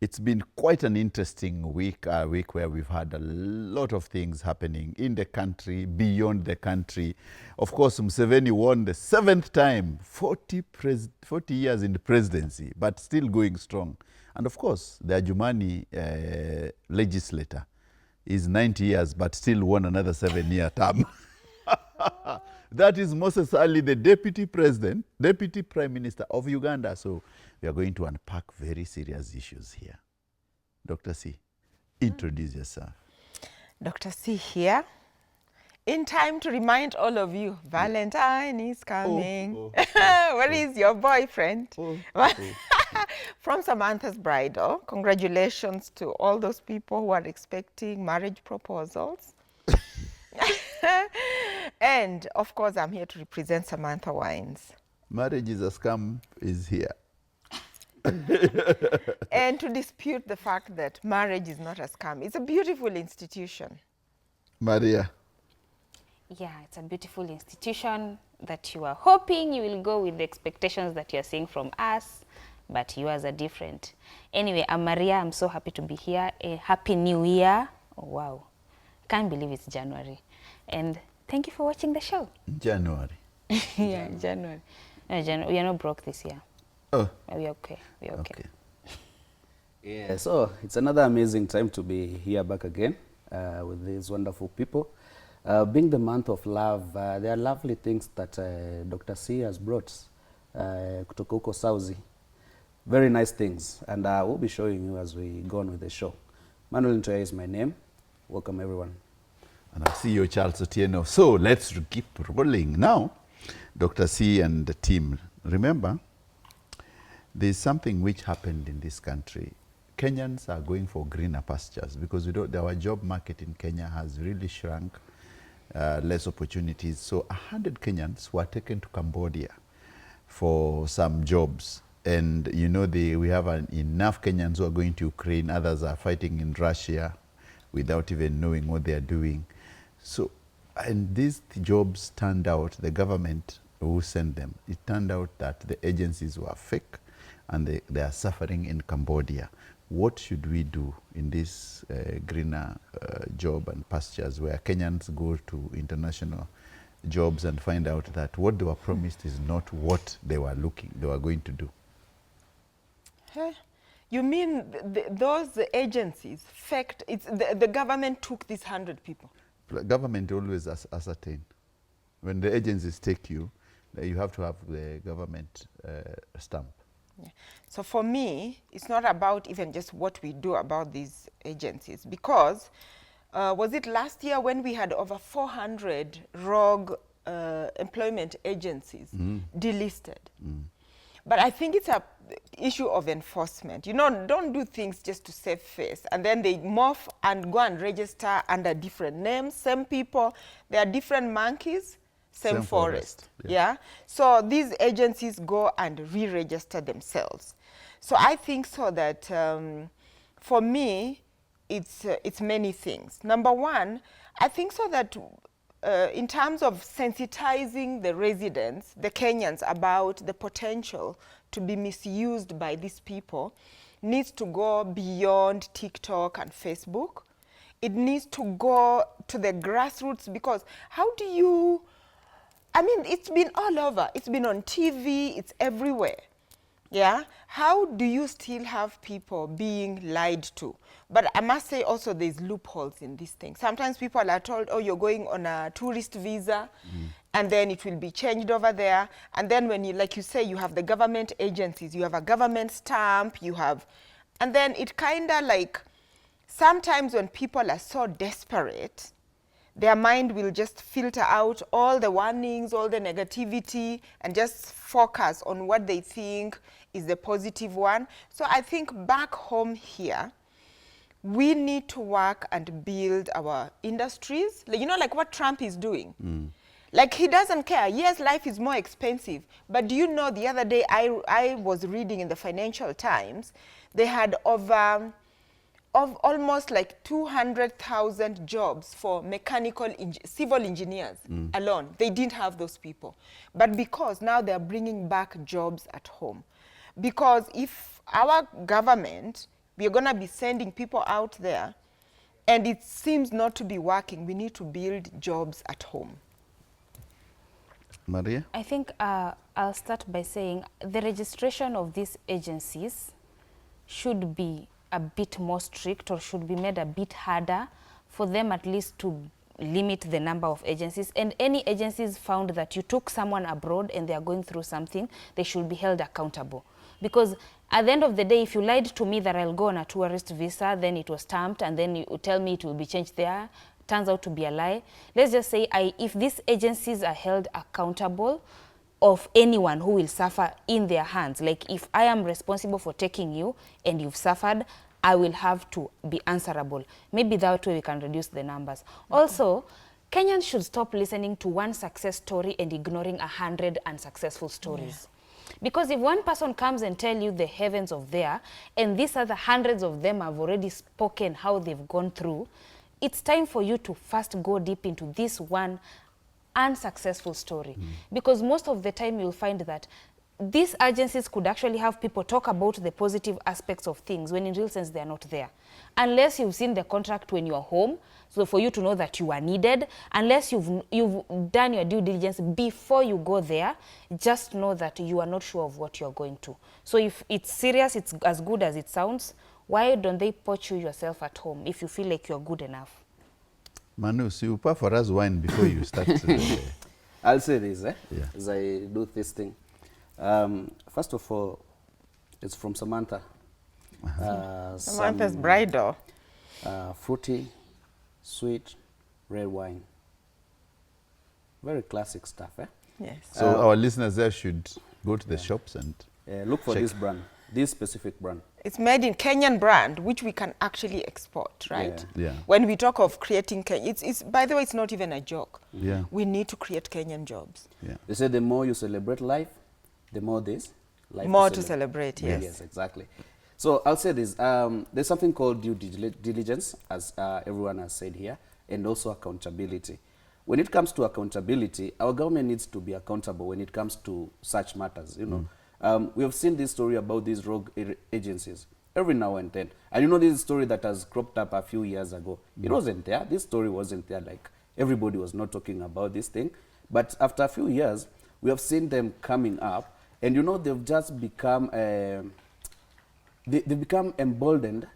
It's been quite an interesting week, a week where we've had a lot of things happening in the country, beyond the country. Of course, Museveni won the 7th time, 40 years in the presidency, but still going strong. And of course, the Ajumani legislator is 90 years, but still won another 7-year term. That is Moses Ali, the deputy president, deputy prime minister of Uganda. So we are going to unpack very serious issues here. Dr. C, introduce yourself. Dr. C here. In time to remind all of you, Valentine is coming. Where is your boyfriend? From Samantha's Bridal, congratulations to all those people who are expecting marriage proposals. And of course, I'm here to represent Samantha Wines. Marriage is a scam is here. And to dispute the fact that marriage is not a scam. It's a beautiful institution. Maria. Yeah, it's a beautiful institution that you are hoping you will go with the expectations that you're seeing from us, but yours are different. Anyway, I'm Maria. I'm so happy to be here. A happy new year. Oh, wow. Can't believe it's January. And thank you for watching the show. January. Yeah, January. No, we are not broke this year. Oh. We're okay. We're okay. Yeah, so it's another amazing time to be here back again with these wonderful people. Being the month of love, there are lovely things that Dr. C has brought kutoka huko Sauzi. Very nice things, and we'll be showing you as we go on with the show. Manuel Ntoya is my name. Welcome, everyone. And I see you, Charles Otieno. So let's keep rolling. Now, Dr. C and the team, remember, there's something which happened in this country. Kenyans are going for greener pastures because our job market in Kenya has really shrunk, less opportunities. So 100 Kenyans were taken to Cambodia for some jobs. And you know, we have enough Kenyans who are going to Ukraine. Others are fighting in Russia without even knowing what they are doing. So, and these jobs turned out, the government who sent them, it turned out that the agencies were fake and they are suffering in Cambodia. What should we do in this greener job and pastures where Kenyans go to international jobs and find out that what they were promised is not what they were going to do? You mean those agencies, the government took these 100 people? The government always ascertain. When the agencies take you, you have to have the government stamp. Yeah. So for me, it's not about even just what we do about these agencies, because was it last year when we had over 400 rogue employment agencies delisted? But I think it's a issue of enforcement. You know, don't do things just to save face. And then they morph and go and register under different names, same people. There are different monkeys, same forest. Yeah. So these agencies go and re-register themselves. So I think so that for me, it's many things. Number one, I think so that in terms of sensitizing the residents, the Kenyans, about the potential to be misused by these people, needs to go beyond TikTok and Facebook. It needs to go to the grassroots, because how do you, I mean, it's been all over. It's been on TV, it's everywhere. Yeah? How do you still have people being lied to? But I must say also there's loopholes in this thing. Sometimes people are told, oh, you're going on a tourist visa, and then it will be changed over there. And then when you, like you say, you have the government agencies, you have a government stamp, and then it kind of like, sometimes when people are so desperate, their mind will just filter out all the warnings, all the negativity, and just focus on what they think is the positive one. So I think back home here, we need to work and build our industries. You know, like what Trump is doing. Like, he doesn't care. Yes, life is more expensive. But do you know, the other day I was reading in the Financial Times, they had over almost like 200,000 jobs for civil engineers alone. They didn't have those people. But because now they're bringing back jobs at home. Because if our government We are going to be sending people out there, and it seems not to be working. We need to build jobs at home. Maria? I think I'll start by saying the registration of these agencies should be a bit more strict, or should be made a bit harder for them at least to limit the number of agencies. And any agencies found that you took someone abroad and they are going through something, they should be held accountable. Because at the end of the day, if you lied to me that I'll go on a tourist visa, then it was stamped, and then you tell me it will be changed there, turns out to be a lie. Let's just say if these agencies are held accountable of anyone who will suffer in their hands, like if I am responsible for taking you and you've suffered, I will have to be answerable. Maybe that way we can reduce the numbers. Also, Kenyans should stop listening to one success story and ignoring 100 unsuccessful stories. Because if one person comes and tell you the heavens of there, and these other hundreds of them have already spoken how they've gone through, it's time for you to first go deep into this one unsuccessful story. Because most of the time you'll find that these agencies could actually have people talk about the positive aspects of things when in real sense they are not there. Unless you've seen the contract when you are home, so for you to know that you are needed, unless you've done your due diligence before you go there, just know that you are not sure of what you're going to. So if it's serious, it's as good as it sounds, why don't they poach you yourself at home if you feel like you're good enough? Manu, so you pour for us wine before you start. I'll say this, Yeah. as I do this thing. First of all, it's from Samantha. Samantha's bridal. Fruity, sweet, red wine. Very classic stuff, eh? Yes. So our listeners there should go to the shops and look for check. this brand, this specific brand. It's made in Kenyan brand, which we can actually export, right? Yeah. When we talk of creating Kenya, it's by the way, it's not even a joke. Yeah. We need to create Kenyan jobs. Yeah. They say the more you celebrate life, the more there's life More to celebrate, yes. Yes, exactly. So I'll say this, there's something called due diligence, as everyone has said here, and also accountability. When it comes to accountability, our government needs to be accountable when it comes to such matters, you know. We have seen this story about these rogue agencies every now and then. And you know this story that has cropped up a few years ago. It wasn't there. This story wasn't there. Like, everybody was not talking about this thing. But after a few years, we have seen them coming up. And you know, they've just become, they've become emboldened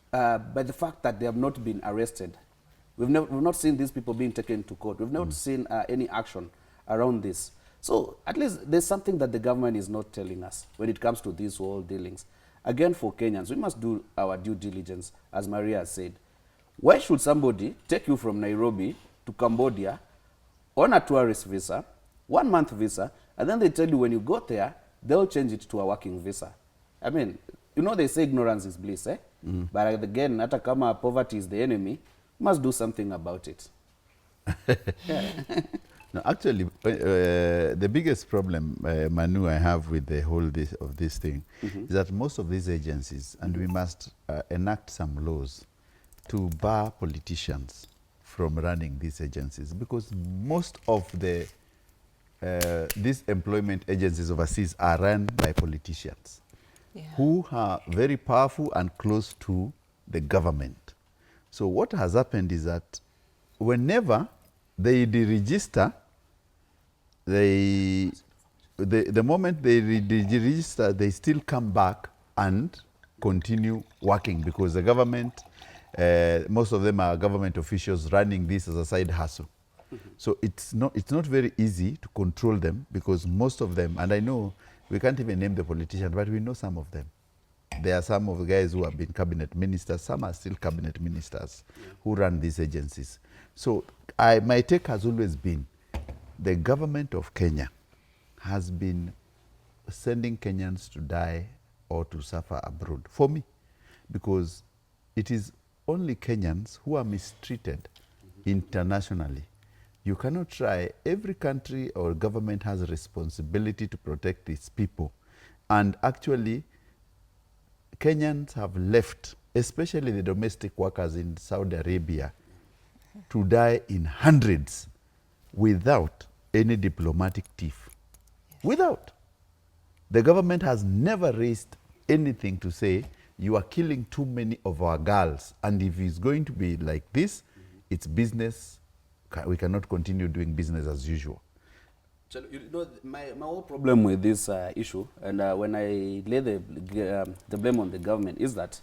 by the fact that they have not been arrested. We've not seen these people being taken to court. We've not seen any action around this. So at least there's something that the government is not telling us when it comes to these whole dealings. Again, for Kenyans, we must do our due diligence, as Maria said. Why should somebody take you from Nairobi to Cambodia on a tourist visa, 1 month visa, and then they tell you when you go there, they'll change it to a working visa? I mean, you know, they say ignorance is bliss, eh? But again, hata kama poverty is the enemy, we must do something about it. No, actually, the biggest problem, Manu, I have with the whole of this thing is that most of these agencies, and we must enact some laws to bar politicians from running these agencies, because most of the these employment agencies overseas are run by politicians who are very powerful and close to the government. So what has happened is that whenever they deregister, the moment they deregister, they still come back and continue working, because the government, most of them are government officials running this as a side hustle. So it's not very easy to control them, because most of them, and I know we can't even name the politicians, but we know some of them. There are some of the guys who have been cabinet ministers, some are still cabinet ministers who run these agencies. So my take has always been, the government of Kenya has been sending Kenyans to die or to suffer abroad, for me, because it is only Kenyans who are mistreated internationally. You cannot try, every country or government has a responsibility to protect its people. And actually, Kenyans have left, especially the domestic workers in Saudi Arabia, to die in hundreds without any diplomatic teeth. Without. The government has never raised anything to say you are killing too many of our girls. And if it's going to be like this, it's business. We cannot continue doing business as usual. So, you know, my whole problem with this issue, and when I lay the blame on the government, is that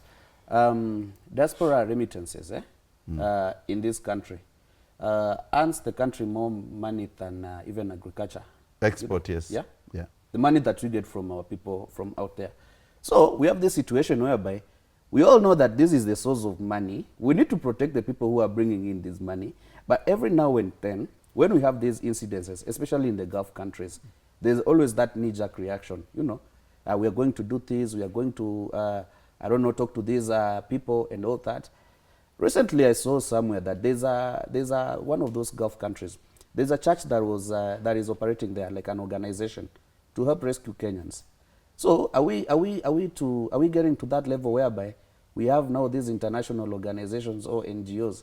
diaspora remittances in this country earns the country more money than even agriculture. Export, yes. Yeah? Yeah. The money that we get from our people from out there. So we have this situation whereby we all know that this is the source of money. We need to protect the people who are bringing in this money. But every now and then, when we have these incidences, especially in the Gulf countries, there's always that knee-jerk reaction. You know, we are going to do this, we are going to, I don't know, talk to these people and all that. Recently, I saw somewhere that there's one of those Gulf countries. There's a church that was that is operating there, like an organization, to help rescue Kenyans. So are we getting to that level whereby we have now these international organizations or NGOs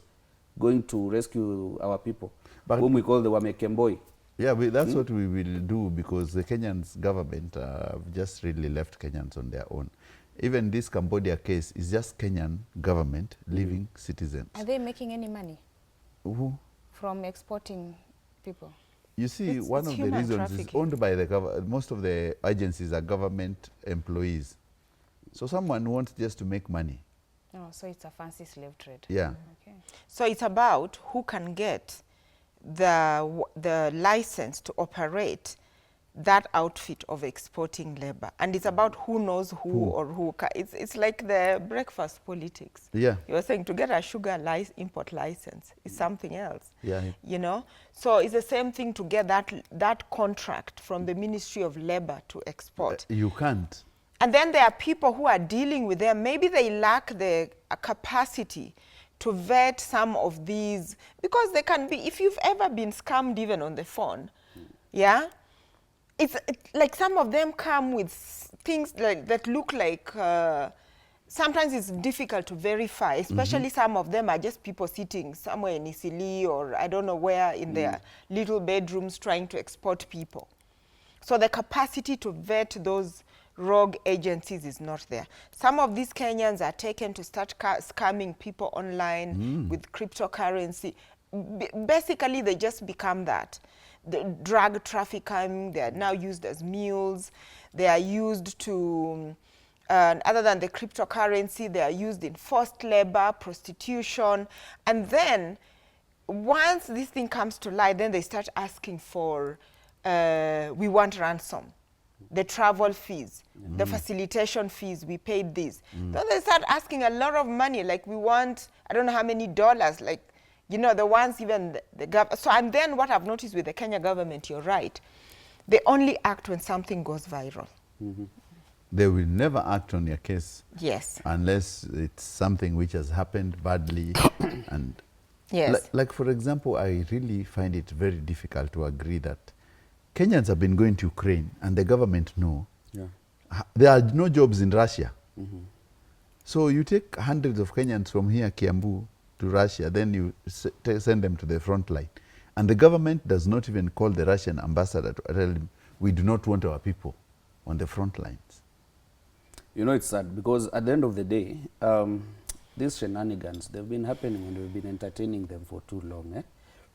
going to rescue our people, whom we call the Wamekemboi? Yeah, that's what we will do, because the Kenyan government have just really left Kenyans on their own. Even this Cambodia case is just Kenyan government leaving citizens. Are they making any money Who? from exporting people? You see, It's one of the human reasons is trafficking. owned by the government. Most of the agencies are government employees. So someone wants just to make money. Oh, so it's a fancy slave trade. Yeah. Okay. So it's about who can get the license to operate that outfit of exporting labor. And it's about who knows who or who. It's like the breakfast politics. Yeah. You were saying to get a sugar import license is something else. Yeah. You know? So it's the same thing to get that contract from the Ministry of Labor to export. You can't. And then there are people who are dealing with them. Maybe they lack the capacity to vet some of these, because they can be, if you've ever been scammed even on the phone, yeah? It's like some of them come with things like that look like, sometimes it's difficult to verify, especially some of them are just people sitting somewhere in Isili or I don't know where in their little bedrooms trying to export people. So the capacity to vet those rogue agencies is not there. Some of these Kenyans are taken to start scamming people online with cryptocurrency. Basically, they just become that. The drug trafficking, they are now used as mules. They are used to, other than the cryptocurrency, they are used in forced labor, prostitution. And then, once this thing comes to light, then they start asking for, we want ransom. The travel fees, the facilitation fees, we paid this. Then they start asking a lot of money, like we want, I don't know how many dollars, like, you know, the ones even the government. So, and then what I've noticed with the Kenya government, you're right, they only act when something goes viral. They will never act on your case. Yes. Unless it's something which has happened badly. And Yes. like, for example, I really find it very difficult to agree that Kenyans have been going to Ukraine and the government know. Yeah. There are no jobs in Russia. So you take hundreds of Kenyans from here, Kiambu, to Russia, then you send them to the front line. And the government does not even call the Russian ambassador to tell him, we do not want our people on the front lines. You know, it's sad because at the end of the day, these shenanigans, they've been happening and we've been entertaining them for too long.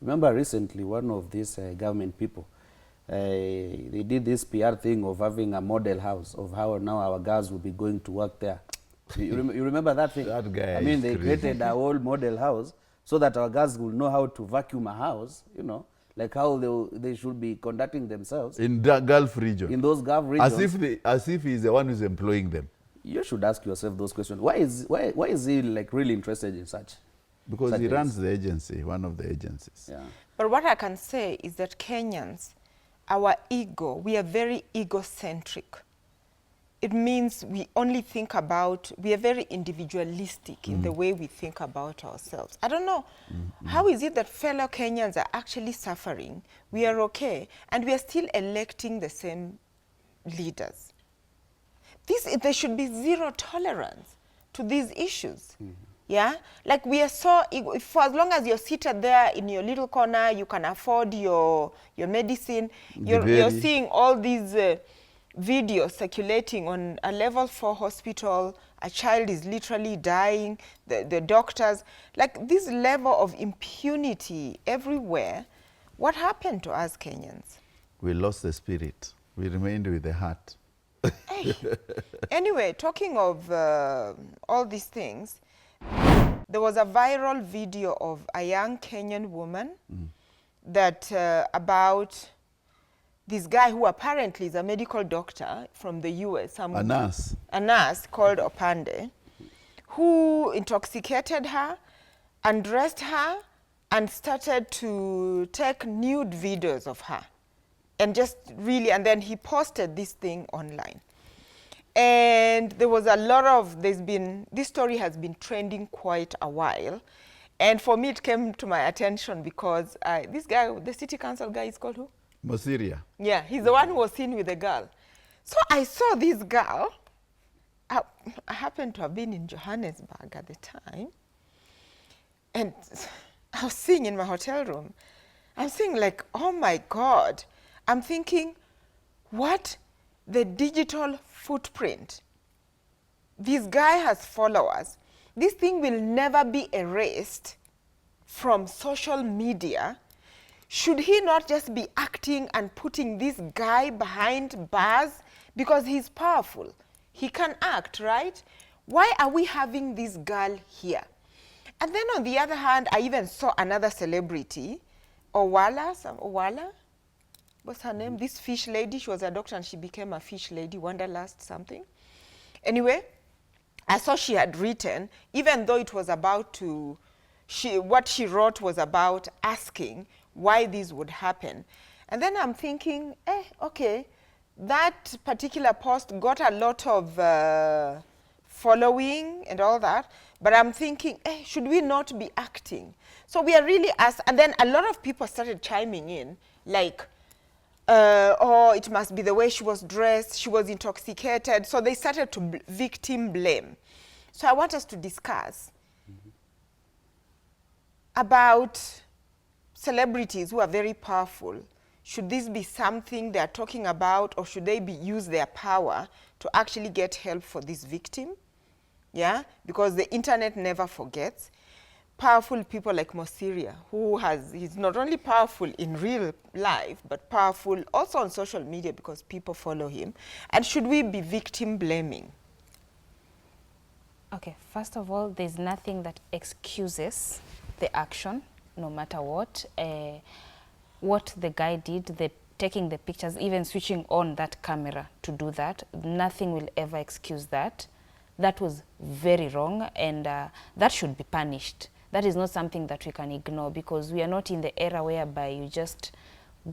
Remember recently, one of these government people, they did this PR thing of having a model house of how now our girls will be going to work there. You remember that thing? That guy I mean, is they crazy. created a whole model house so that our girls will know how to vacuum a house, you know, like how they should be conducting themselves In the Gulf region. in those Gulf regions. As if he's the one who's employing them. You should ask yourself those questions. Why is he like really interested in such? Because Such he things. runs the agency, one of the agencies. Yeah. But what I can say is that Kenyans, our ego, we are very egocentric. It means we only think about, we are very individualistic in the way we think about ourselves. I don't know, how is it that fellow Kenyans are actually suffering, we are okay, and we are still electing the same leaders? There should be zero tolerance to these issues. Yeah, like we are so, for as long as you're seated there in your little corner, you can afford your medicine, you're seeing all these videos circulating on a level 4 hospital a child is literally dying, the doctors, like this level of impunity everywhere. What happened to us Kenyans? We lost the spirit. We remained with the heart. Hey. Anyway, talking of all these things, there was a viral video of a young Kenyan woman that about this guy who apparently is a medical doctor from the US, A nurse. a nurse called Opande, who intoxicated her, undressed her, and started to take nude videos of her. And just really, and then he posted this thing online. And there was a lot of, this story has been trending quite a while. And for me, it came to my attention because this guy, the city council guy, is called who? Mosiria. Yeah, he's the one who was seen with the girl. So I saw this girl. I happened to have been in Johannesburg at the time. And I was seeing in my hotel room. I'm seeing like, oh my God. I'm thinking, what? The digital footprint. This guy has followers. This thing will never be erased from social media. Should he not just be acting and putting this guy behind bars? Because he's powerful. He can act, right? Why are we having this girl here? And then on the other hand, I even saw another celebrity, Owala, what's her name? This fish lady. She was a doctor and she became a fish lady, Wanderlust something. Anyway, I saw she had written, even though it was about to, what she wrote was about asking why this would happen. And then I'm thinking, okay, that particular post got a lot of following and all that, but I'm thinking, should we not be acting? So we are really asked, and then a lot of people started chiming in, like, oh, it must be the way she was dressed, she was intoxicated. So they started to victim blame. So I want us to discuss about celebrities who are very powerful. Should this be something they're talking about, or should they use their power to actually get help for this victim? Yeah, because the internet never forgets. Powerful people like Mosiria, he's not only powerful in real life, but powerful also on social media because people follow him. And should we be victim blaming? Okay, first of all, there's nothing that excuses the action, no matter what. What the guy did, taking the pictures, even switching on that camera to do that, nothing will ever excuse that. That was very wrong, and that should be punished. That is not something that we can ignore, because we are not in the era whereby you just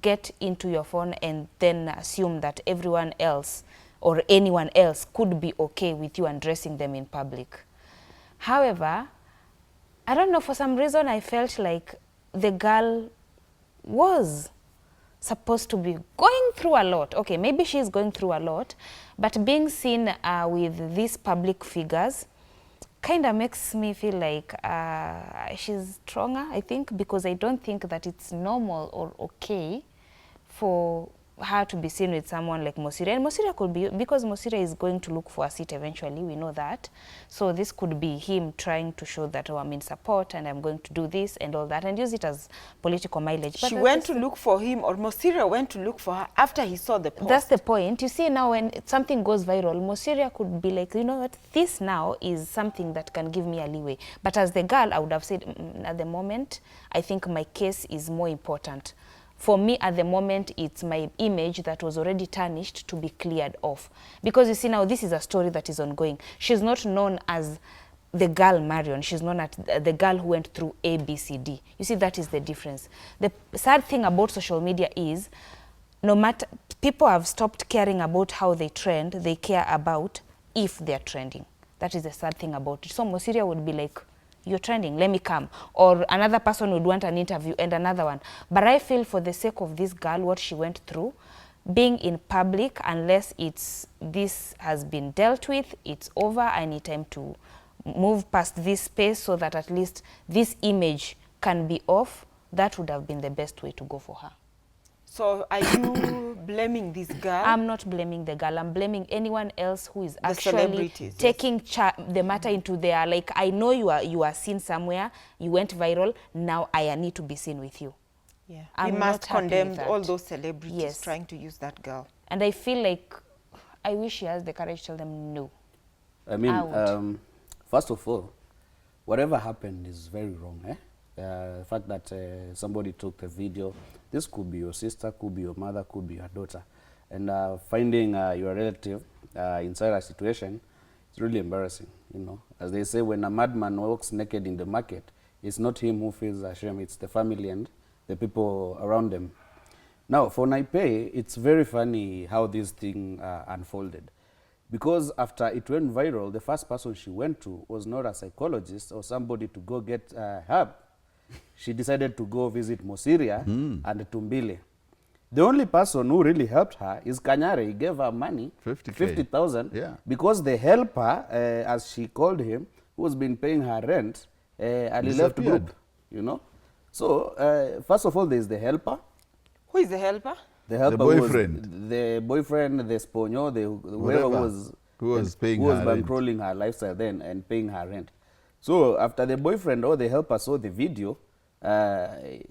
get into your phone and then assume that everyone else or anyone else could be okay with you undressing them in public. However, I don't know, for some reason I felt like the girl was supposed to be going through a lot. Okay, maybe she's going through a lot, but being seen with these public figures kind of makes me feel like she's stronger, I think, because I don't think that it's normal or okay for her to be seen with someone like Mosiria. And Mosiria could be, because Mosiria is going to look for a seat eventually, we know that. So this could be him trying to show that, oh, I'm in support and I'm going to do this and all that, and use it as political mileage. She went to look for him, or Mosiria went to look for her after he saw the post. That's the point. You see, now when something goes viral, Mosiria could be like, you know what, this now is something that can give me a leeway. But as the girl, I would have said, at the moment, I think my case is more important. For me, at the moment, it's my image that was already tarnished to be cleared off. Because you see, now this is a story that is ongoing. She's not known as the girl Marion. She's known as the girl who went through A, B, C, D. You see, that is the difference. The sad thing about social media is, no matter, people have stopped caring about how they trend, they care about if they're trending. That is the sad thing about it. So Mosiria would be like, you're trending, let me come. Or another person would want an interview and another one. But I feel for the sake of this girl, what she went through, being in public, unless this has been dealt with, it's over, I need time to move past this space so that at least this image can be off, that would have been the best way to go for her. So are you blaming this girl? I'm not blaming the girl. I'm blaming anyone else who is actually celebrities, yes. taking the matter into their, like, I know you are seen somewhere, you went viral, now I need to be seen with you. Yeah. I'm We not must happy with condemn that. all those celebrities Yes. trying to use that girl. And I feel like I wish she has the courage to tell them no. I mean, Out. first of all, whatever happened is very wrong. The fact that somebody took the video, this could be your sister, could be your mother, could be your daughter. And finding your relative inside a situation is really embarrassing. You know, as they say, when a madman walks naked in the market, it's not him who feels ashamed, it's the family and the people around them. Now, for Naipei, it's very funny how this thing unfolded. Because after it went viral, the first person she went to was not a psychologist or somebody to go get help. She decided to go visit Mosiria and Tumbile. The only person who really helped her is Kanyare. He gave her money, 50,000, Yeah. because the helper, as she called him, who has been paying her rent, and he left Disappeared. group, you know. So, first of all, there's the helper. Who is the helper? The helper boyfriend. the boyfriend, the sponyo, whoever who was paying who was her rent. bankrolling her lifestyle then and paying her rent. So after the boyfriend or the helper saw the video,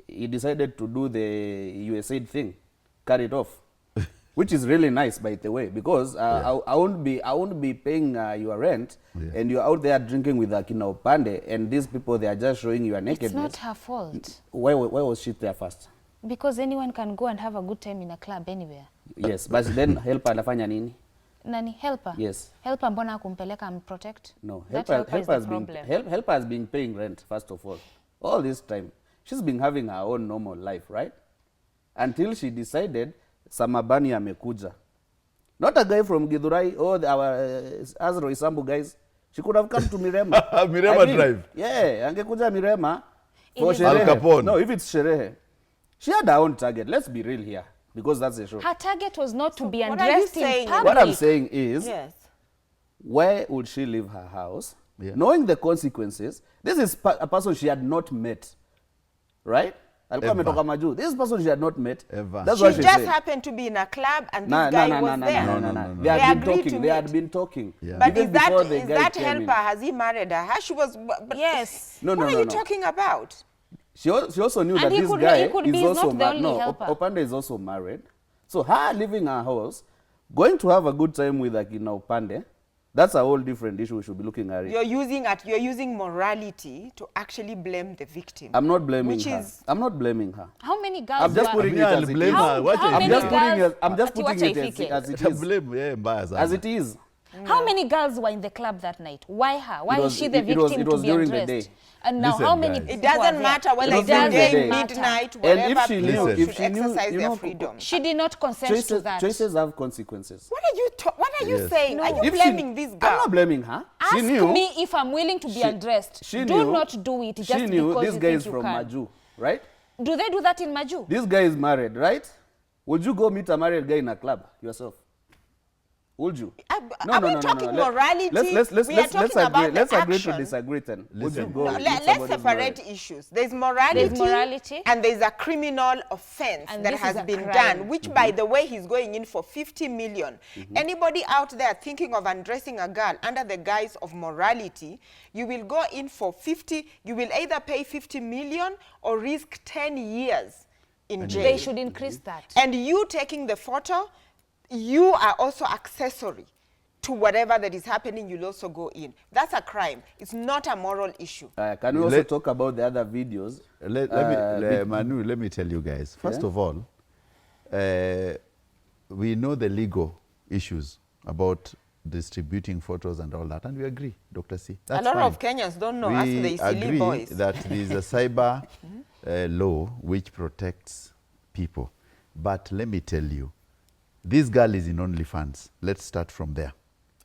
he decided to do the USAID thing, cut it off, which is really nice, by the way, because I won't be paying your rent, and you're out there drinking with Akina Opande, and these people, they are just showing you a nakedness. It's not her fault. Why was she there first? Because anyone can go and have a good time in a club anywhere. Yes, but then helper anafanya nini? Nani? Helper? Yes. Helper mbona kumpeleka and protect? No, That helper helper is the has problem. helper has been paying rent, first of all this time. She's been having her own normal life, right? Until she decided Samabani amekuja. Not a guy from Githurai or our Azro Isambu guys. She could have come to Mirema. Mirema Drive. Yeah, angekuja Mirema for It is- Al sherehe. Capone. No, if it's sherehe. She had her own target. Let's be real here, because that's the show. Her target was not to be what are you undressed in saying? public. What I'm saying is, Yes. where would she leave her house, Yeah. knowing the consequences? This is a person she had not met, right? Alikuwa Ever. ametoka majuu. This person she had not met. Ever. That's She what she just said. happened to be in a club and this guy was there. No. They had been agreed talking. to They had meet. been talking. Yeah. But Even is that, before the is guy that came helper, in. has he married her? She was... But Yes. No, what no, are you no. talking about? She also knew And that he this could- guy he could be is also not the only helper. Opande is also married. So her leaving her house, going to have a good time with Akina Opande, that's a whole different issue. We should be looking at it. You're using morality to actually blame the victim. I'm not blaming Which her. is- I'm not blaming her. How many girls I'm just were... putting it Yeah, as it blame is. her. Wacha how ifike. many girls... I'm just Ati putting wacha it ifike. as it is. Blame, yeah, mbaya sana. As it is. How many girls were in the club that night? Why her? Why was- is she the it was- victim it was to be during the undressed? day. And now Listen, how many guys. It people doesn't were matter there? whether It it's was during the day. day, Matter. midnight, And whatever. if she knew, people Listen. if should she knew, exercise you their know, freedom. She did not consent to that. choices have consequences. What are you Yes. saying? Are you If blaming this girl? I'm not blaming her. Ask she knew. me if I'm willing to be undressed. She Do knew, not do it just she knew because this you guy think is you from can. Maju, right? Do they do that in Maju? This guy is married, right? Would you go meet a married guy in a club yourself? Would you? Are we talking morality? We are talking about the Let's agree to action. disagree then. Would you Listen. go No, meet let's somebody separate married? issues. There's morality, and there's a criminal offense And that this has is a been crime. done, which, by the way, he's going in for 50 million. Anybody out there thinking of undressing a girl under the guise of morality, you will go in for 50, you will either pay 50 million or risk 10 years in jail. They should increase that. And you taking the photo, you are also accessory to whatever that is happening. You'll also go in. That's a crime. It's not a moral issue. Can we also Let- talk about the other videos? Manu, let me tell you guys. First Yeah. of all, we know the legal issues about distributing photos and all that, and we agree, Dr. C. That's a lot fine. of Kenyans don't know us, We the silly agree boys. that there is a cyber law which protects people. But let me tell you, this girl is in OnlyFans. Let's start from there.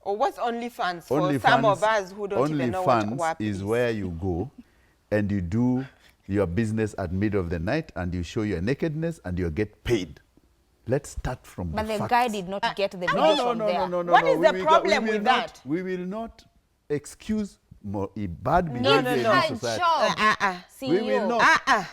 Or what's OnlyFans for some of us who don't even know what OnlyFans WAP is where you go and you do your business at middle of the night and you show your nakedness and you get paid. Let's start from But the the facts. guy did not get the video No, from there. What is the problem we will with not- that? We will not excuse bad behavior no, in no. this society. See We will you. not.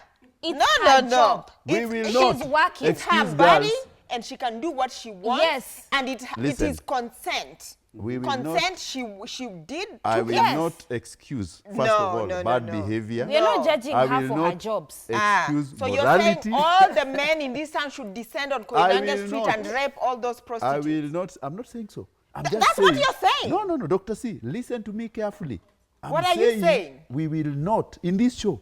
It's No, her no, no. job. We It's- will she's not working. It's her excuse body, girls. and she can do what she wants. Yes. And it Listen. is consent. We will Consent not- she did. I to will yes. not excuse, first No, of all, no, no, bad no. behavior. We are not No. judging I her will for her not jobs. excuse So morality. you're saying all the men in this town should descend on Koinange will Street not. and rape all those I prostitutes? will not. I'm not saying so. I'm just That's saying. what you're saying. No, no, no, Dr. C, listen to me carefully. I'm What are you saying? We will not, in this show,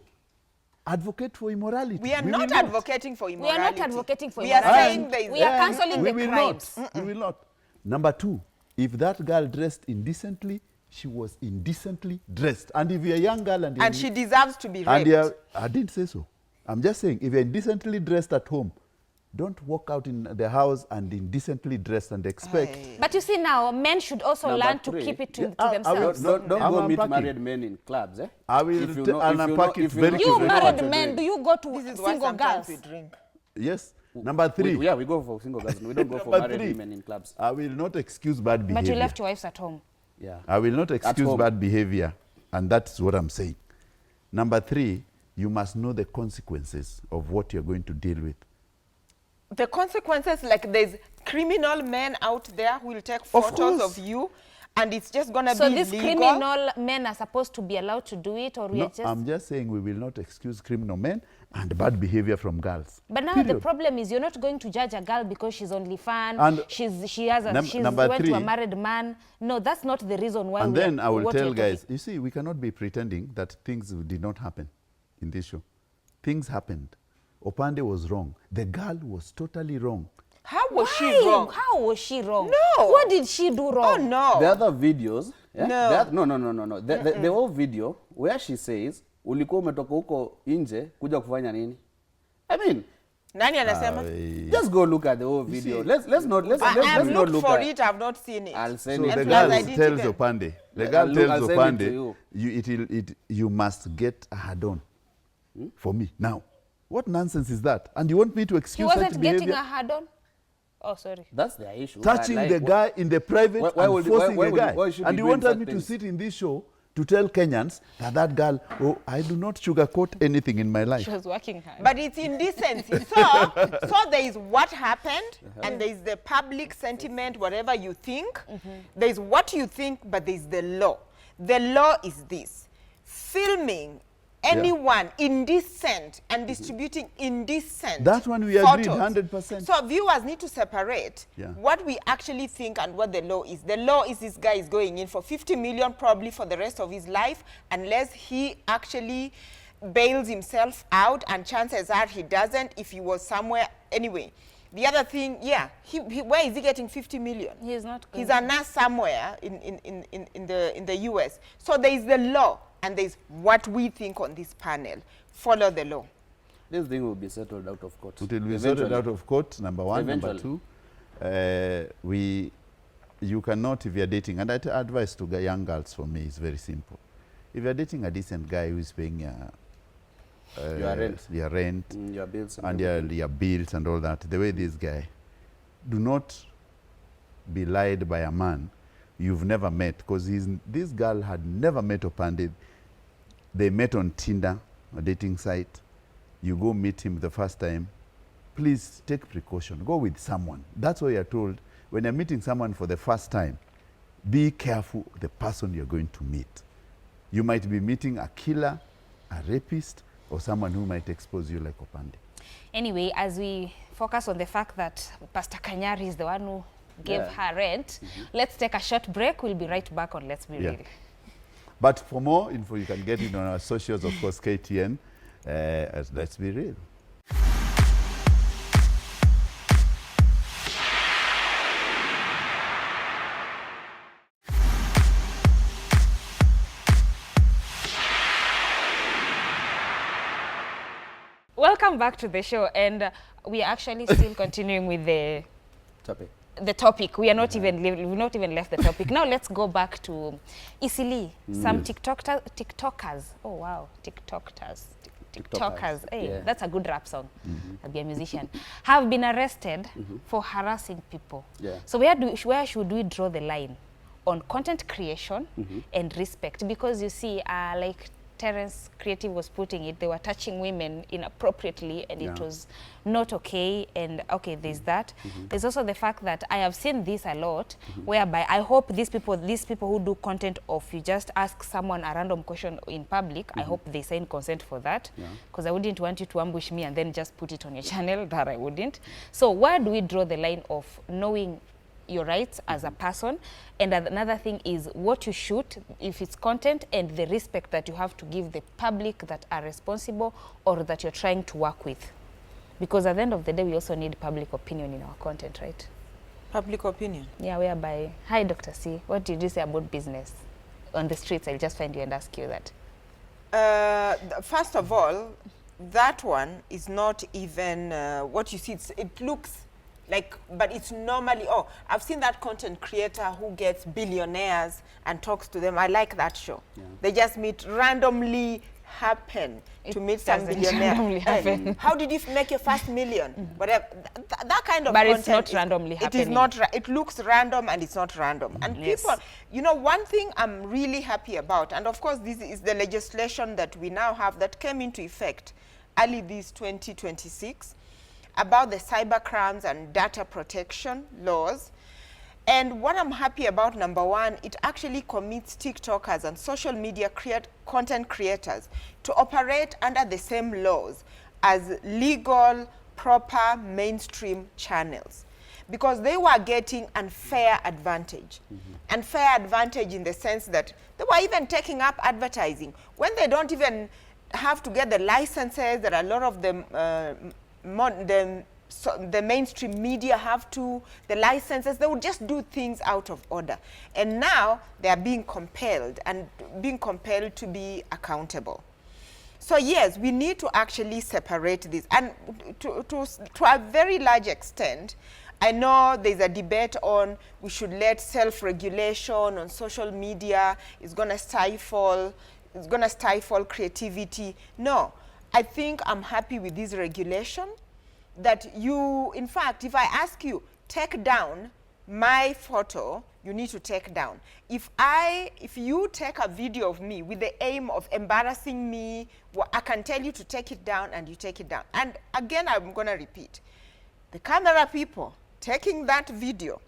advocate for immorality. We are will not advocating for We immorality. are not advocating for We are immorality. saying there is... We are cancelling we the will crimes. Not. We will not. Number two, if that girl dressed indecently, she was indecently dressed. And if you're a young girl and, And she deserves to be raped. and you're, I didn't say so. I'm just saying, if you're indecently dressed at home, don't walk out in the house and indecently dressed and expect. But you see now, men should also Number learn to three. keep it to, Yeah, to I will themselves. Don't I'm go meet unpacking. married men in clubs, eh? I will If you t- know- and if you unpack know- it if you very know- You if know married what you're men, doing. do you go to This is why single sometimes girls? we drink. Yes. Number three. We go for single girls. We don't go for Number married three. women in clubs. I will not excuse bad behavior. But you left your wives at home. Yeah. I will not excuse home. bad behavior, and that's what I'm saying. Number three, you must know the consequences of what you're going to deal with. The consequences, like there's criminal men out there who will take Of photos course. of you, and it's just going to So be these legal. criminal men are supposed to be allowed to do it, or we No, are just... I'm just saying we will not excuse criminal men and bad behavior from girls. But now the Period. problem is you're not going to judge a girl because she's only fun, And she number went to a three- married man. No, that's not the reason why. And we then are, I will what tell we're talking- guys, you see, we cannot be pretending that things did not happen in this show. Things happened. Opande was wrong. The girl was totally wrong. How was she Why? wrong? How was she wrong? No. What did she do Oh, wrong? no. The other videos, yeah? No. No. The whole video where she says, ulikuwa umetoka huko nje kuja kufanya nini? I mean, Nani anasema? just go look at the whole video. see, Let's not I've not looked look for at it, I've not seen it. I'll send So it. the And girl plus I did tells even- Opande, the Yeah, girl I'll tells send it to Opande, you. you must get a hard-on for me. Now, what nonsense is that? And you want me to He excuse such wasn't getting behavior? a hard-on. Oh, sorry. That's their issue. Touching Like, the guy in the private why and would- forcing why a would- guy. why should And he you doing wanted such me to things? sit in this show to tell Kenyans that that girl, oh, I do not sugarcoat anything in my life. She was working hard. But it's indecency. So there is what happened, and there is the public sentiment, whatever you think. There is what you think, but there is the law. The law is this: filming anyone indecent and distributing indecent That one we agreed, photos. 100%. So viewers need to separate Yeah. what we actually think and what the law is. The law is this guy is going in for 50 million probably for the rest of his life, unless he actually bails himself out, and chances are he doesn't if he was somewhere. Anyway, the other thing, yeah, where is he getting 50 million? He is not He's going a nurse somewhere in the US. So there is the law, and there is what we think on this panel. Follow the law. This thing will be settled out of court. It will be sorted Eventually. out of court, number one. Eventually. Number two, you cannot, if you're dating, and advice to young girls for me is very simple. If you're dating a decent guy who is paying Your rent. your rent Your bills. and everything. your bills and all that, the way this guy, do not be lied by a man you've never met, because this girl had never met Opande. They met on Tinder, a dating site. You go meet him the first time. Please take precaution. Go with someone. That's what you're told. When you're meeting someone for the first time, be careful the person you're going to meet. You might be meeting a killer, a rapist, or someone who might expose you like Opande. Anyway, as we focus on the fact that Pastor Kanyari is the one who gave her rent, let's take a short break. We'll be right back on Let's Be Yeah. Real. But for more info, you can get it on our socials, of course, KTN, as Let's Be Real. Welcome back to the show, and we are actually still continuing with Topic. the topic. We are not even we've not even left the topic. Now let's go back to Isili. Some TikTokers. Oh wow, TikTokers. Hey, Yeah. that's a good rap song. I'll be a musician. Have been arrested for harassing people. Yeah. So where should we draw the line on content creation and respect? Because you see, like Terence Creative was putting it, they were touching women inappropriately, and it was not okay. And okay, there's that. There's also the fact that I have seen this a lot, whereby I hope these people who do content of you just ask someone a random question in public, I hope they sign consent for that, because I wouldn't want you to ambush me and then just put it on your channel. That I wouldn't. So where do we draw the line of knowing your rights as a person? And another thing is what you shoot, if it's content, and the respect that you have to give the public that are responsible or that you're trying to work with. Because at the end of the day, we also need public opinion in our content, right? Public opinion? Yeah, whereby, hi, Dr. C, what did you say about business? On the streets, I'll just find you and ask you that. First of all, that one is not even what you see. It looks like, but it's normally, oh, I've seen that content creator who gets billionaires and talks to them. I like that show. They just meet, randomly happen to meet some billionaire. Hey, how did you make your first million? Whatever. That kind of but content. It's not randomly happening. It is not, it looks random and it's not random. And people, you know, one thing I'm really happy about, and of course this is the legislation that we now have that came into effect early this 2026, about the cyber crimes and data protection laws. And what I'm happy about, number one, it actually commits TikTokers and social media content creators to operate under the same laws as legal, proper, mainstream channels, because they were getting unfair advantage. Unfair advantage in the sense that they were even taking up advertising when they don't even have to get the licenses that a lot of them the mainstream media have to, the licenses. They would just do things out of order. And now they are being compelled to be accountable. So yes, we need to actually separate this. And to a very large extent, I know there's a debate on we should let self-regulation on social media. It's going to stifle creativity. No, I think I'm happy with this regulation. That you, in fact, if I ask you, take down my photo, you need to take down. If you take a video of me with the aim of embarrassing me, well, I can tell you to take it down and you take it down. And again, I'm going to repeat, the camera people taking that video,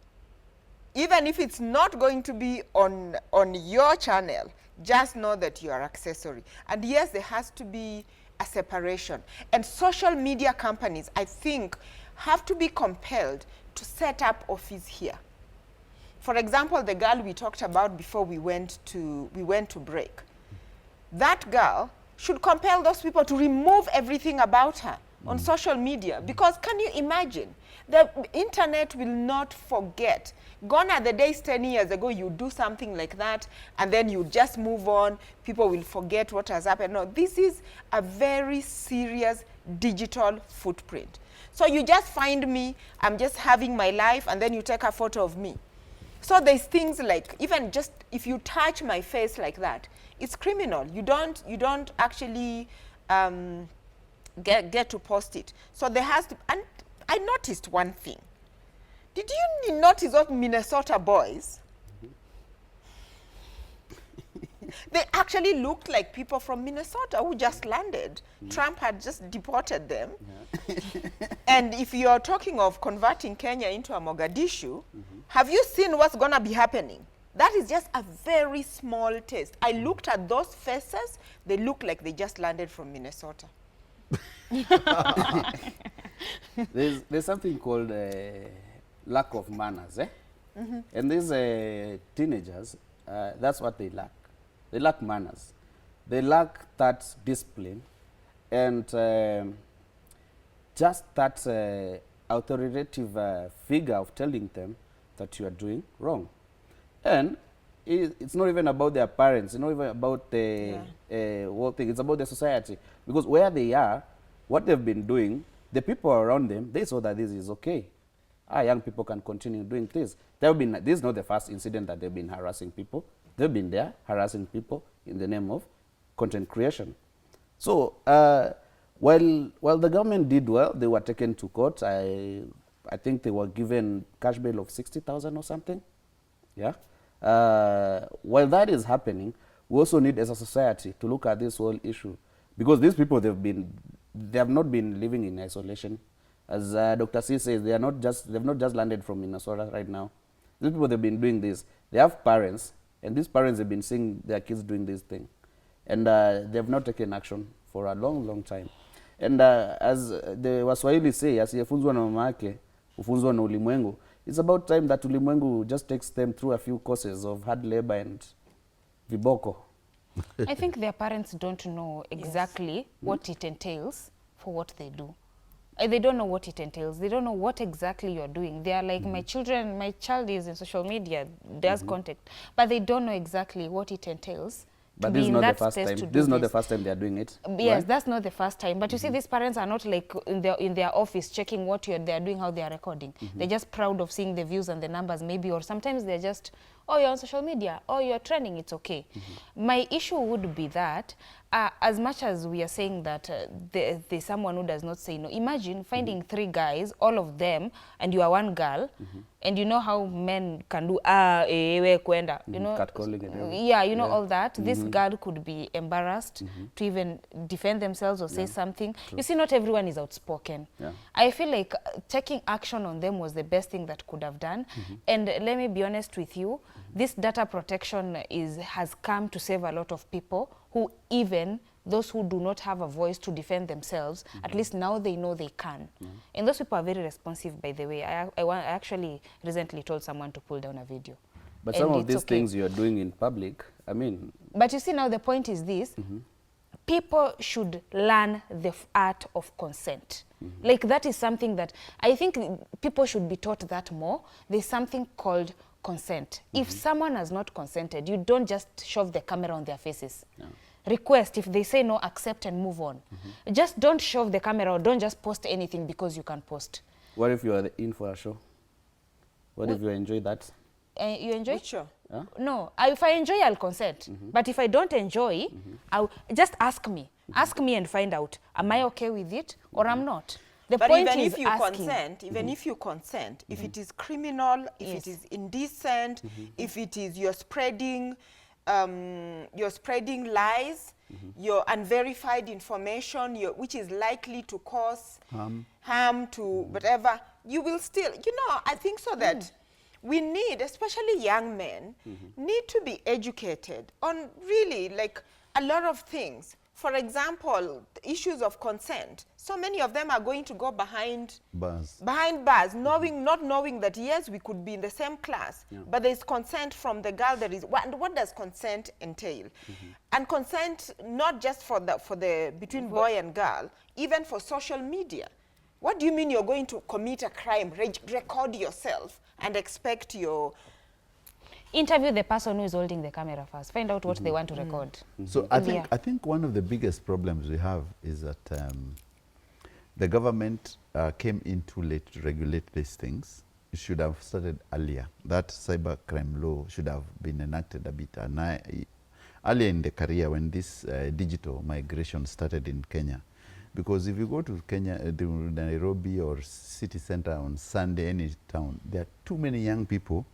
even if it's not going to be on your channel, just know that you are accessory. And yes, there has to be a separation. And social media companies, I think, have to be compelled to set up office here. For example, the girl we talked about before we went to break. That girl should compel those people to remove everything about her on social media, because can you imagine? The internet will not forget. Gone are the days 10 years ago you do something like that and then you just move on, people will forget what has happened. No, this is a very serious digital footprint. So you just find me, I'm just having my life, and then you take a photo of me. So there's things like, even just if you touch my face like that, it's criminal. You don't actually get to post it. So there has to, and I noticed one thing. Did you notice those Minnesota boys? They actually looked like people from Minnesota who just landed. Trump had just deported them. And if you're talking of converting Kenya into a Mogadishu, have you seen what's going to be happening? That is just a very small taste. I looked at those faces. They look like they just landed from Minnesota. There's something called lack of manners, eh? And these teenagers, that's what they lack. They lack manners. They lack that discipline and just that authoritative figure of telling them that you are doing wrong. And it's not even about their parents. It's not even about the whole thing. It's about the society. Because where they are, what they've been doing, the people around them, they saw that this is okay. Our young people can continue doing this. This is not the first incident that they've been harassing people. They've been there harassing people in the name of content creation. So while the government did well, they were taken to court. I think they were given cash bail of 60,000 or something. Yeah. While that is happening, we also need as a society to look at this whole issue, because these people, they have not been living in isolation. As Dr. C says, they've not just landed from Minnesota right now. These people, they've been doing this. They have parents, and these parents have been seeing their kids doing this thing, and they have not taken action for a long time. And as the Waswahili say, asiyefunzwa na mama yake hufunzwa na ulimwengu. It's about time that ulimwengu just takes them through a few courses of hard labor and viboko. I think their parents don't know exactly what it entails for what they do. They don't know what it entails. They don't know what exactly you're doing. They are like, my child is in social media, does contact, but they don't know exactly what it entails. But this is not the first time. This is not the first time they are doing it. Yes, right? That's not the first time. But you see, these parents are not like in their office checking what they are doing, how they are recording. They're just proud of seeing the views and the numbers, maybe, or sometimes they're just, oh, you're on social media, oh, you're trending, it's okay. My issue would be that, as much as we are saying that there's someone who does not say no, imagine finding 3 guys, all of them, and you are one girl, and you know how men can do, we kwenda, you know, catcalling and everything. Yeah, you know, all that. This girl could be embarrassed to even defend themselves or say something. True. You see, not everyone is outspoken. Yeah. I feel like taking action on them was the best thing that could have done. And let me be honest with you, this data protection has come to save a lot of people who, even those who do not have a voice to defend themselves, at least now they know they can. And those people are very responsive, by the way. I actually recently told someone to pull down a video. But some of these things you're doing in public, I mean... But you see, now the point is this. People should learn the art of consent. Like, that is something that I think people should be taught that more. There's something called consent. If someone has not consented, you don't just shove the camera on their faces. No. Request, if they say no, accept and move on. Just don't shove the camera, or don't just post anything because you can post. What if you are in for a show? What if you enjoy that? You enjoy? Which show? Huh? No, if I enjoy, I'll consent. But if I don't enjoy, I'll just ask me. Ask me and find out, am I okay with it or I'm not? The but point even is if you consent, if you consent, if it is criminal, if it is indecent, if it is you're spreading lies, your unverified information, which is likely to cause harm to whatever, you will still, you know, I think so that we need, especially young men, need to be educated on really like a lot of things. For example, the issues of consent. So many of them are going to go behind bars, not knowing that, yes, we could be in the same class, but there's consent from the girl. There is, what does consent entail? And consent not just for the between boy and girl, even for social media. What do you mean you're going to commit a crime, record yourself, and expect your... Interview the person who is holding the camera first. Find out what they want to record. So I think one of the biggest problems we have is that the government came in too late to regulate these things. It should have started earlier. That cybercrime law should have been enacted a bit earlier in the career when this digital migration started in Kenya. Because if you go to Kenya, to Nairobi or city center on Sunday, any town, there are too many young people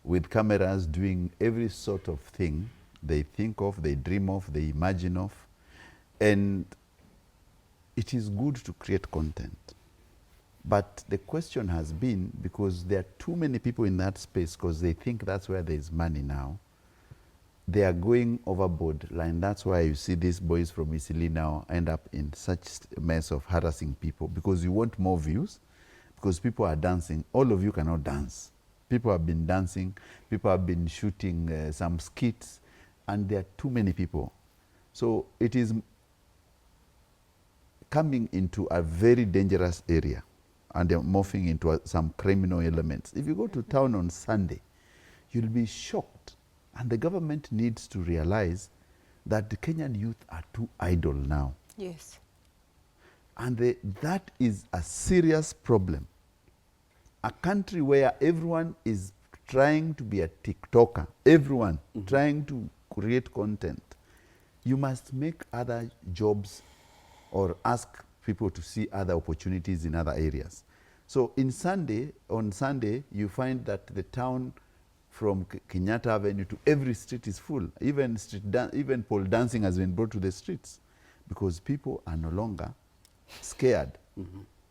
with cameras doing every sort of thing they think of, they dream of, they imagine of. And it is good to create content. But the question has been, because there are too many people in that space, because they think that's where there's money now, they are going overboard. And that's why you see these boys from Isili now end up in such a mess of harassing people, because you want more views, because people are dancing. All of you cannot dance. People have been dancing, people have been shooting some skits, and there are too many people. So it is coming into a very dangerous area, and they're morphing into some criminal elements. If you go to town on Sunday, you'll be shocked. And the government needs to realize that the Kenyan youth are too idle now. Yes. And that is a serious problem. A country where everyone is trying to be a TikToker, everyone trying to create content, you must make other jobs or ask people to see other opportunities in other areas. So on Sunday, you find that the town from Kenyatta Avenue to every street is full. Even even pole dancing has been brought to the streets because people are no longer scared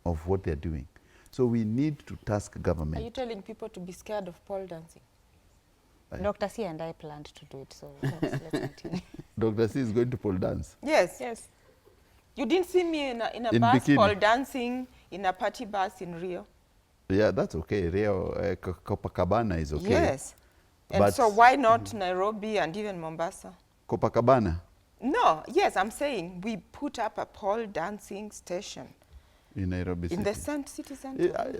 of what they're doing. So we need to task Are government. you telling people to be scared of pole dancing? Dr. C and I planned to do it, so let's continue. Dr. C is going to pole dance. Yes. Yes. You didn't see me in a In bus bikini. pole dancing in a party bus in Rio. Yeah, that's okay. Rio, Copacabana is okay. Yes. And But- so why not Nairobi and even Mombasa? Copacabana No, yes, I'm saying we put up a pole dancing station in Nairobi in City. the city center.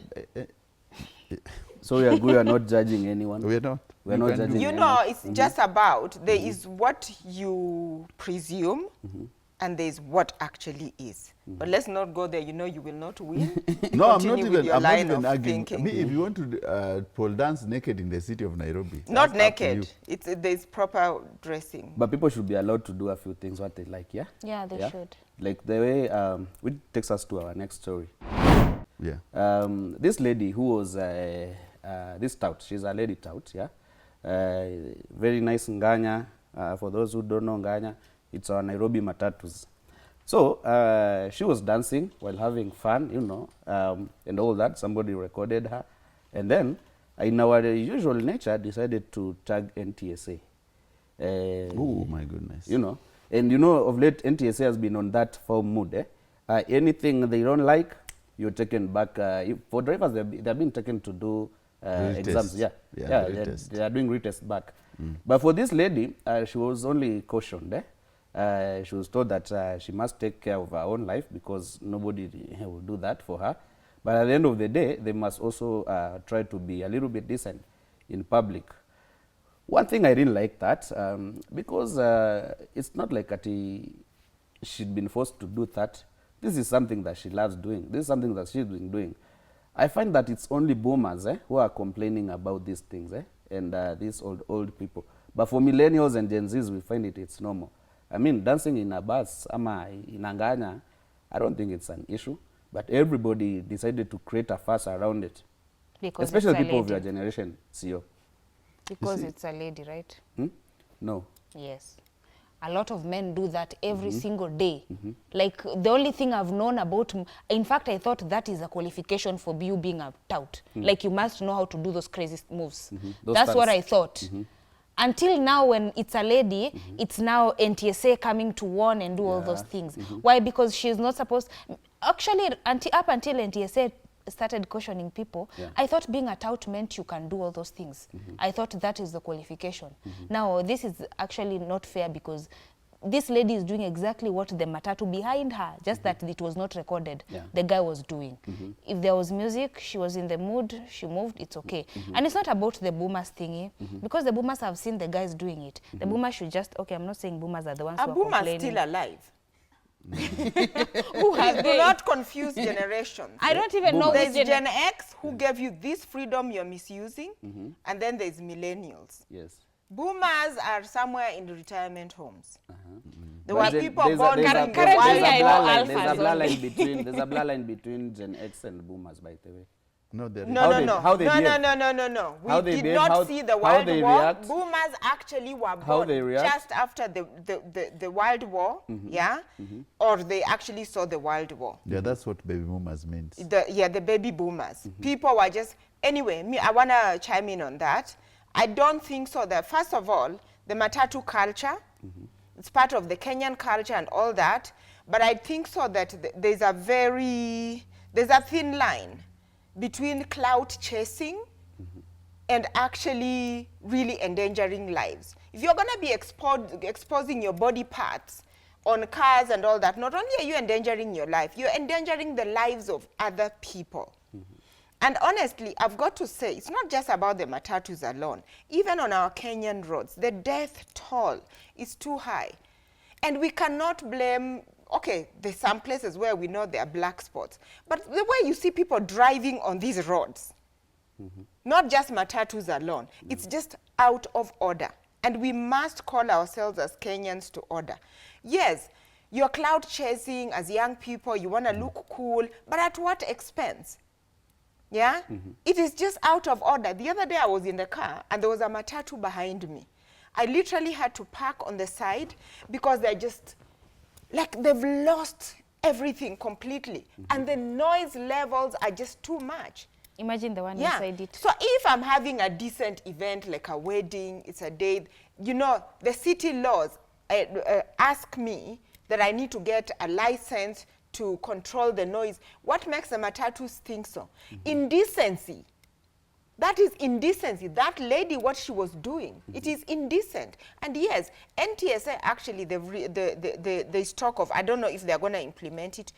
So we are not judging anyone. We are not. We're You not can do- judging You anyone. know, it's just about there is what you presume and there is what actually is. But let's not go there. You know, you will not win. No, I'm not Continue with even. your I'm not line even of arguing. thinking. Me, if you want to pole dance naked in the city of Nairobi, Not that's up to you. naked. There's proper dressing. But people should be allowed to do a few things what they like, yeah? Yeah, they should. Like the way, which takes us to our next story. Yeah. This lady who was, this tout, she's a lady tout, yeah? Very nice Nganya. For those who don't know Nganya, it's our Nairobi matatus. So she was dancing while having fun, you know, and all that. Somebody recorded her. And then, in our usual nature, decided to tag NTSA. Oh, my goodness. You know, and you know, of late, NTSA has been on that firm mood. Anything they don't like, you're taken back. For drivers, they're being taken to do exams. Retest. Yeah, Yeah, they are doing retest back. But for this lady, she was only cautioned. She was told that she must take care of her own life because nobody will do that for her. But at the end of the day, they must also try to be a little bit decent in public. One thing I didn't like that, because it's not like she'd been forced to do that. This is something that she loves doing. This is something that she's been doing. I find that it's only boomers who are complaining about these things and these old people. But for millennials and Gen Zs, we find it's normal. I mean, dancing in a bus, ama in Anganya, I don't think it's an issue. But everybody decided to create a fuss around it. Because Especially it's a people of your lady. generation, CEO. Because it's a lady, right? No. Yes. A lot of men do that every single day. Like, the only thing I've known about, in fact, I thought that is a qualification for you being a tout. Like, you must know how to do those crazy moves. Those That's what I stunts. thought. Until now, when it's a lady, it's now NTSA coming to warn and do all those things. Why? Because she's not supposed... Actually, up until NTSA started cautioning people, I thought being a tout meant you can do all those things. I thought that is the qualification. Now, this is actually not fair because this lady is doing exactly what the matatu behind her, just that it was not recorded, the guy was doing. If there was music, she was in the mood, she moved, it's okay. And it's not about the boomers thingy, because the boomers have seen the guys doing it. The boomers should just, okay, I'm not saying boomers are the ones A who are boomer complaining. still alive. Who have Do they? not confuse generations. I don't even know There's which Gen X who gave you this freedom you're misusing, and then there's millennials. Yes. Boomers are somewhere in the retirement homes. There But were then people there's a- born there's a- during the currently Wild I know War. alphas There's a only. blur line between there's a blur line between Gen X and boomers, by the way. No, there is. No, How no, they- no. how they no, no, behave. no, no, no, no. How We they did behave, not how- see the how Wild they War. react. Boomers actually were How born they react. just after the Wild War, yeah? Or they actually saw the Wild War. Yeah, that's what baby boomers means. The baby boomers. People were just... Anyway, I want to chime in on that. I don't think so that, first of all, the matatu culture, it's part of the Kenyan culture and all that, but I think so that there's a thin line between clout chasing and actually really endangering lives. If you're going to be exposing your body parts on cars and all that, not only are you endangering your life, you're endangering the lives of other people. And honestly, I've got to say, it's not just about the matatus alone. Even on our Kenyan roads, the death toll is too high. And we cannot blame... Okay, there's some places where we know there are black spots. But the way you see people driving on these roads, not just matatus alone, it's just out of order. And we must call ourselves as Kenyans to order. Yes, you're cloud chasing as young people, you want to look cool, but at what expense? Yeah? It is just out of order. The other day I was in the car and there was a matatu behind me. I literally had to park on the side because they're just, like they've lost everything completely. And the noise levels are just too much. Imagine the one Yeah. inside it. So if I'm having a decent event like a wedding, it's a date, you know, the city laws ask me that I need to get a license to control the noise. What makes the matatus think so? Indecency. That is indecency. That lady, what she was doing, it is indecent. And yes, NTSA actually, they talk of, I don't know if they're going to implement it,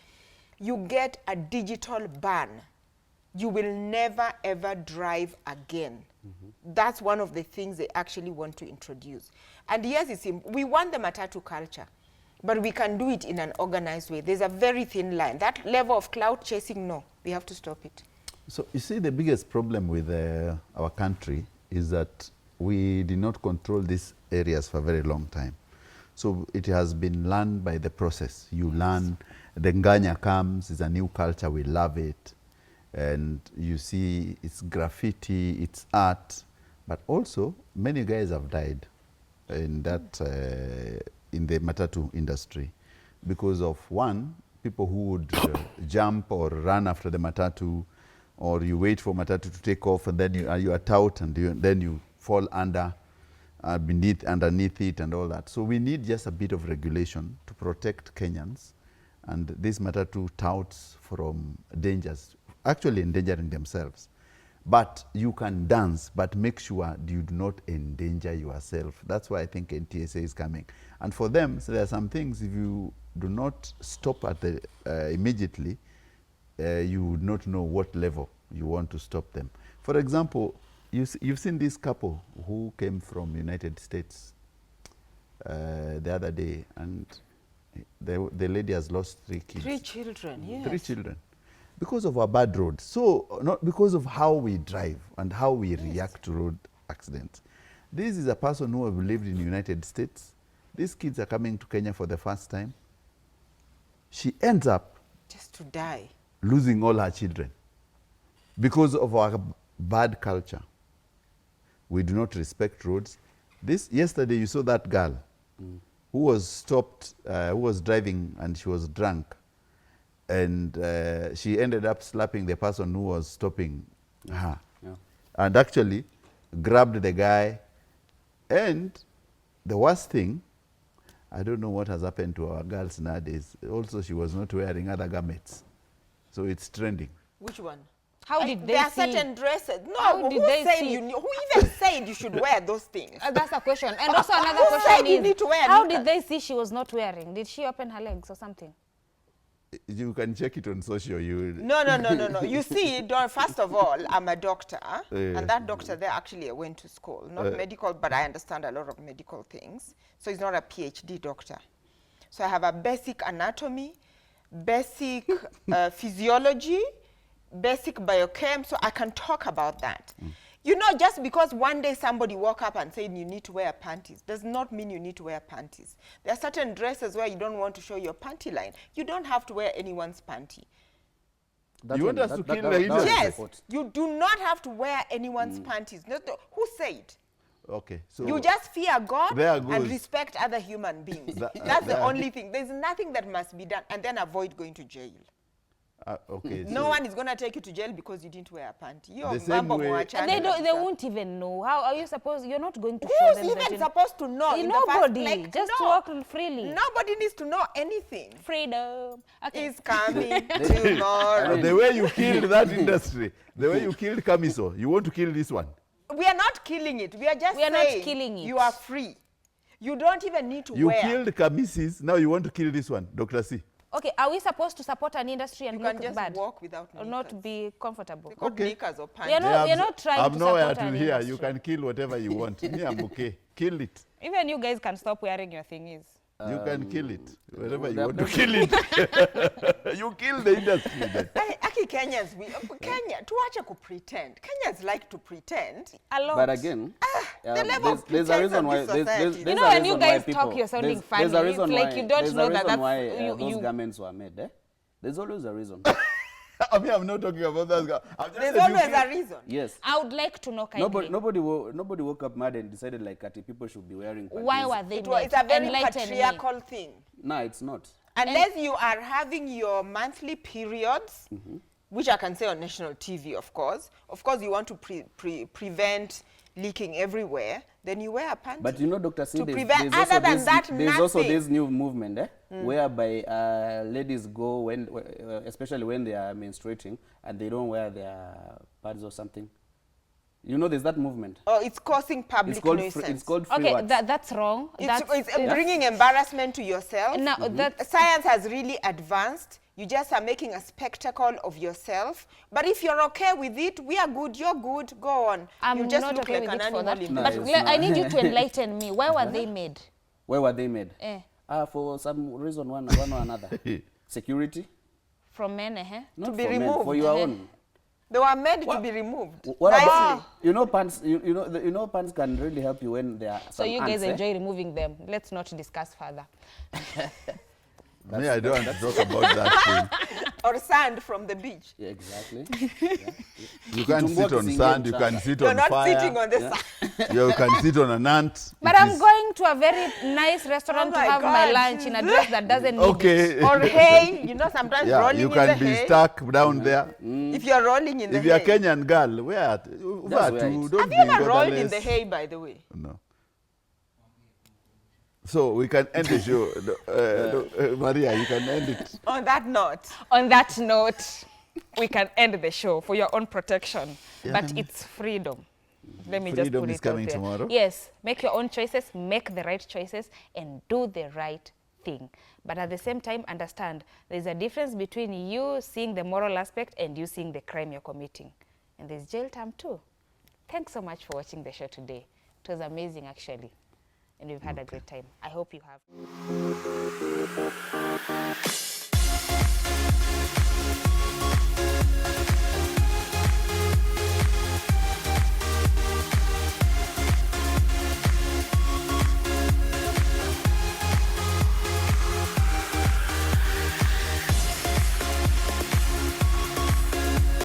you get a digital ban. You will never ever drive again. That's one of the things they actually want to introduce. And yes, we want the matatu culture, but we can do it in an organized way. There's a very thin line. That level of cloud chasing, no, we have to stop it. So you see, the biggest problem with our country is that we did not control these areas for a very long time. So it has been learned by the process. You learn, the Nganya comes, it's a new culture, we love it. And you see it's graffiti, it's art, but also many guys have died in that, in the matatu industry because of, one, people who would jump or run after the matatu, or you wait for matatu to take off and then you are tout and then you fall under, underneath it and all that. So we need just a bit of regulation to protect Kenyans and these matatu touts from dangers, actually endangering themselves. But you can dance, but make sure you do not endanger yourself. That's why I think NTSA is coming. And for them, so there are some things, if you do not stop at the immediately, you would not know what level you want to stop them. For example, you've seen this couple who came from United States the other day, and the lady has lost 3 kids. 3 children, yes. 3 children. Because of our bad roads. So, not because of how we drive and how we react to road accidents. This is a person who have lived in the United States. These kids are coming to Kenya for the first time. She ends up Just to die. losing all her children because of our bad culture. We do not respect roads. Yesterday you saw that girl who was stopped, who was driving and she was drunk. And she ended up slapping the person who was stopping her. Yeah. And actually grabbed the guy. And the worst thing, I don't know what has happened to our girls nowadays. Also, she was not wearing other garments. So it's trending. Which one? How did they There are see? certain dresses. No, How who did they said see? who even said you should wear those things? That's a question. And also another Who said question you is, need to wear how knickers? did they see she was not wearing? Did she open her legs or something? You can check it on social. No. You see, first of all, I'm a doctor, and that doctor there actually went to school. Not medical, but I understand a lot of medical things. So he's not a PhD doctor. So I have a basic anatomy, basic physiology, basic biochem, so I can talk about that. You know, just because one day somebody woke up and said you need to wear panties does not mean you need to wear panties. There are certain dresses where you don't want to show your panty line. You don't have to wear anyone's panty. You want us to kill the industry? Yes, you do not have to wear anyone's panties. Who said? Okay. So You just fear God There and goes. respect other human beings. That- That's the there- only thing. There's nothing that must be done. And then avoid going to jail. okay. No so one is going to take you to jail because you didn't wear a panty. Yo, The same mambo way- mwachane And they kabisa. won't even know. How are you supposed? You're not going to show Who's them that even you- supposed to know? in the first- Nobody. like, Just no. walk freely. Nobody needs to know anything. Freedom. Okay. It's coming tomorrow. the way you killed that industry, the way you killed Kamiso, you want to kill this one? We are not killing it. We are just We are not saying killing it. you are free. You don't even need to You wear. killed Kamisis, now you want to kill this one, Dr. C. Okay, are we supposed to support an industry and You look can just bad? walk without Or knickers. not be comfortable? They call Okay. knickers or We are panties. not- You're trying I'm to nowhere support to an hear. You industry. can kill whatever you want. Me, I'm okay. Kill it. Even you guys can stop wearing your thingies. You can kill it. Wherever you there- want to kill it. You kill the industry then. Aki Kenyans, Kenya, tuache ku pretend. Kenyans like to pretend. A lot. But again, the level of there's a pretense reason of why this there's society. You a know, when reason you why guys people- talk, you're sounding there's funny. a reason It's like why- you don't there's know a that reason that's why you. those garments were made. There's always a reason. I mean, I'm not talking about that guy. I'm just There's saying you always feel- a reason. Yes. I would like to know kindly. Nobody woke up mad and decided like that people should be wearing panties. Why were they made? It's a very Enlighten me. patriarchal thing. No, it's not. Unless you are having your monthly periods, which I can say on national TV, of course. Of course, you want to prevent leaking everywhere, then you wear a panty. But you know, Dr. C, To there's prevent- also other than this, that, there's also nothing. this new movement whereby ladies go when, especially when they are menstruating, and they don't wear their pads or something. You know, there's that movement. Oh, it's causing public It's called nuisance. it's called free Okay, words. that's wrong. It's bringing embarrassment to yourself. Now, Science has really advanced. You just are making a spectacle of yourself. But if you're okay with it, we are good, you're good, go on. I'm you just not look okay like with an it for animal that. in No, the But it's I not. need you to enlighten me. Why were they made? Where were they made? Eh, For some reason, one or another. Security. from men, Not To be for men, removed. for your own. They were made to be removed. What nicely. about, you know, pants? You know, pants can really help you when they are. So some you guys ants, enjoy removing them. Let's not discuss further. Me, I don't want to talk about that thing. Or sand from the beach. Yeah, exactly. You can't Kitumbua sit on kisingia sand, you mchanga. can sit You're on not fire, sitting on the sand. you can sit on an ant. But It I'm is- going to a very nice restaurant Oh to my have my God. lunch in a dress that doesn't need it. Okay. Or hay, you know, sometimes Yeah, rolling you in can the be hay. stuck down there. If you're rolling in the If you're a hay. Kenyan girl, where? That's where Don't Have be you ever rolled in borderless. the hay, by the way? No. So we can end the show. Maria, you can end it. On that note, On that note, we can end the show for your own protection. But it's freedom. Let me just Freedom put is it out coming there. tomorrow. Yes, make your own choices, make the right choices, and do the right thing. But at the same time, understand there's a difference between you seeing the moral aspect and you seeing the crime you're committing. And there's jail time too. Thanks so much for watching the show today. It was amazing, actually. And we've had a great time. I hope you have.